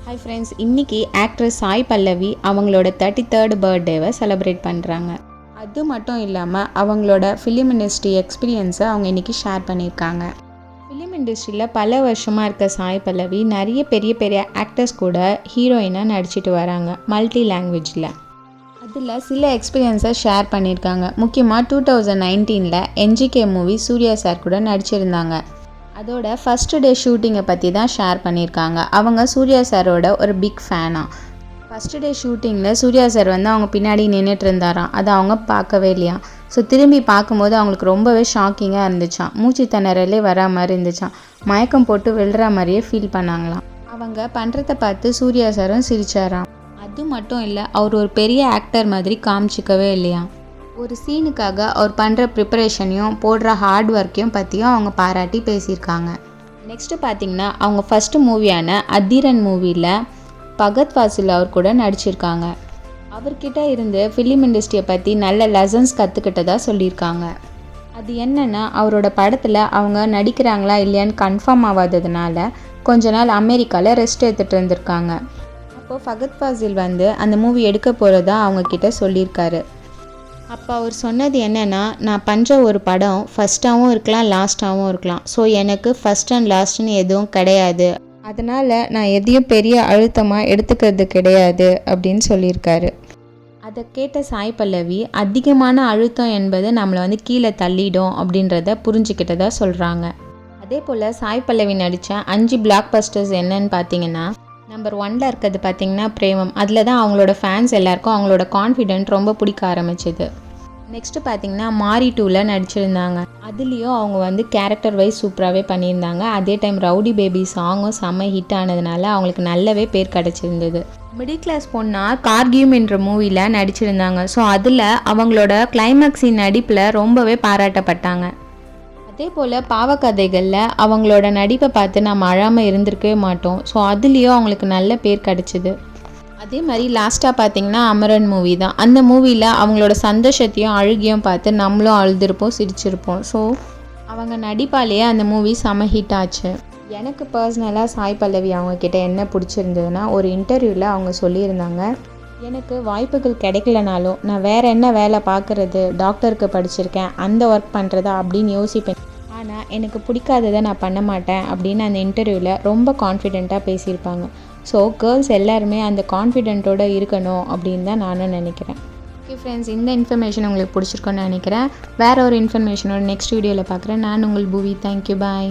Hi friends, இன்றைக்கி actress Sai Pallavi அவங்களோட 33rd பர்த்டேவை celebrate பண்ணுறாங்க. அது மட்டும் இல்லாமல் அவங்களோட ஃபிலிம் இண்டஸ்ட்ரி எக்ஸ்பீரியன்ஸை அவங்க இன்றைக்கி ஷேர் பண்ணியிருக்காங்க. ஃபிலிம் இண்டஸ்ட்ரியில் பல வருஷமாக இருக்க சாய் பல்லவி நிறைய பெரிய பெரிய ஆக்டர்ஸ் கூட ஹீரோயினாக நடிச்சிட்டு வராங்க மல்டி லாங்குவேஜில். அதில் சில எக்ஸ்பீரியன்ஸை ஷேர் பண்ணியிருக்காங்க. முக்கியமாக 2019 என்ஜிகே மூவி சூர்யா சார் கூட நடிச்சிருந்தாங்க. அதோட ஃபஸ்ட்டு டே ஷூட்டிங்கை பற்றி தான் ஷேர் பண்ணியிருக்காங்க. அவங்க சூர்யா சாரோட ஒரு பிக் ஃபேனாக. ஃபஸ்ட்டு டே ஷூட்டிங்கில் சூர்யா சார் அவங்க பின்னாடி நின்றுட்டு இருந்தாராம். அதை அவங்க பார்க்கவே இல்லையா. ஸோ திரும்பி பார்க்கும்போது அவங்களுக்கு ரொம்பவே ஷாக்கிங்காக இருந்துச்சான். மூச்சு திணறலே வரா மாதிரி இருந்துச்சான். மயக்கம் போட்டு விழுற மாதிரியே ஃபீல் பண்ணாங்களாம். அவங்க பண்ணுறத பார்த்து சூர்யா சாரும் சிரிச்சாராம். அது மட்டும் இல்லை, அவர் ஒரு பெரிய ஆக்டர் மாதிரி காமிச்சிக்கவே இல்லையா. ஒரு சீனுக்காக அவர் பண்ணுற ப்ரிப்பரேஷனையும் போடுற ஹார்ட் ஒர்க்கையும் பற்றியும் அவங்க பாராட்டி பேசியிருக்காங்க. நெக்ஸ்ட்டு பார்த்திங்கன்னா அவங்க ஃபஸ்ட்டு மூவியான அதிரன் மூவியில் பகத் ஃபாசில் அவர் கூட நடிச்சிருக்காங்க. அவர்கிட்ட இருந்து ஃபிலிம் இண்டஸ்ட்ரியை பற்றி நல்ல லெசன்ஸ் கற்றுக்கிட்டதாக சொல்லியிருக்காங்க. அது என்னென்னா, அவரோட படத்தில் அவங்க நடிக்கிறாங்களா இல்லையான்னு கன்ஃபார்ம் ஆகாததுனால கொஞ்ச நாள் அமெரிக்காவில் ரெஸ்ட் எடுத்துகிட்டு இருந்திருக்காங்க. அப்போது ஃபகத் ஃபாசில் அந்த மூவி எடுக்க போகிறதா அவங்கக்கிட்ட சொல்லியிருக்காரு. அப்போ அவர் சொன்னது என்னென்னா, நான் பண்ணுற ஒரு படம் ஃபஸ்ட்டாகவும் இருக்கலாம் லாஸ்ட்டாகவும் இருக்கலாம். ஸோ எனக்கு ஃபஸ்ட் அண்ட் லாஸ்ட்னு எதுவும் கிடையாது. அதனால் நான் எதையும் பெரிய அழுத்தமாக எடுத்துக்கிறது கிடையாது அப்படின்னு சொல்லியிருக்காரு. அதை கேட்ட சாய் பல்லவி அதிகமான அழுத்தம் என்பது நம்மளை கீழே தள்ளிடும் அப்படின்றத புரிஞ்சுக்கிட்டதா சொல்கிறாங்க. அதே போல் சாய் பல்லவி நடித்த 5 பிளாக் பஸ்டர்ஸ் என்னன்னு பார்த்தீங்கன்னா, நம்பர் 1 இருக்கிறது பார்த்திங்கன்னா பிரேமம். அதில் தான் அவங்களோட ஃபேன்ஸ் எல்லாருக்கும் அவங்களோட கான்ஃபிடென்ட் ரொம்ப பிடிக்க ஆரம்பிச்சிது. நெக்ஸ்ட்டு பார்த்திங்கன்னா மாரி 2ல் நடிச்சிருந்தாங்க. அதுலேயும் அவங்க கேரக்டர் வைஸ் சூப்பராகவே பண்ணியிருந்தாங்க. அதே டைம் ரவுடி பேபி சாங்கும் செம்ம ஹிட் ஆனதுனால அவங்களுக்கு நல்லாவே பேர் கிடச்சிருந்தது. மிடில் கிளாஸ் பொண்ணாக கார்கியும் என்ற மூவியில் நடிச்சிருந்தாங்க. ஸோ அதில் அவங்களோட கிளைமேக்ஸின் நடிப்பில் ரொம்பவே பாராட்டப்பட்டாங்க. அதே போல் பாவக்கதைகளில் அவங்களோட நடிப்பை பார்த்து நம்ம அழாமல் இருந்திருக்கவே மாட்டோம். ஸோ அதுலேயும் அவங்களுக்கு நல்ல பேர் கிடச்சிது. அதே மாதிரி லாஸ்ட்டாக பார்த்திங்கன்னா அமரன் மூவி தான். அந்த மூவியில் அவங்களோட சந்தோஷத்தையும் அழுகையும் பார்த்து நம்மளும் அழுதுருப்போம், சிரிச்சிருப்போம். ஸோ அவங்க நடிப்பாலேயே அந்த மூவி செம ஹிட் ஆச்சு. எனக்கு பர்சனலாக சாய் பல்லவி அவங்கக்கிட்ட என்ன பிடிச்சிருந்ததுன்னா, ஒரு இன்டர்வியூவில் அவங்க சொல்லியிருந்தாங்க, எனக்கு வாய்ப்புகள் கிடைக்கலனாலும் நான் வேறு என்ன வேலை பார்க்குறது, டாக்டருக்கு படிச்சிருக்கேன், அந்த ஒர்க் பண்ணுறதா அப்படின்னு யோசிப்பேன். ஆனால் எனக்கு பிடிக்காததை நான் பண்ண மாட்டேன் அப்படின்னு அந்த இன்டர்வியூவில் ரொம்ப கான்ஃபிடெண்ட்டாக பேசியிருப்பாங்க. ஸோ கேர்ள்ஸ் எல்லாருமே அந்த கான்ஃபிடென்ட்டோடு இருக்கணும் அப்படின்னு தான் நானும் நினைக்கிறேன். ஓகே ஃப்ரெண்ட்ஸ், இந்த இன்ஃபர்மேஷன் உங்களுக்கு பிடிச்சிருக்கோன்னு நினைக்கிறேன். வேறு ஒரு இன்ஃபர்மேஷனோட நெக்ஸ்ட் வீடியோவில் பார்க்குறேன். நான் உங்கள் பூவி. தேங்க்யூ, பாய்.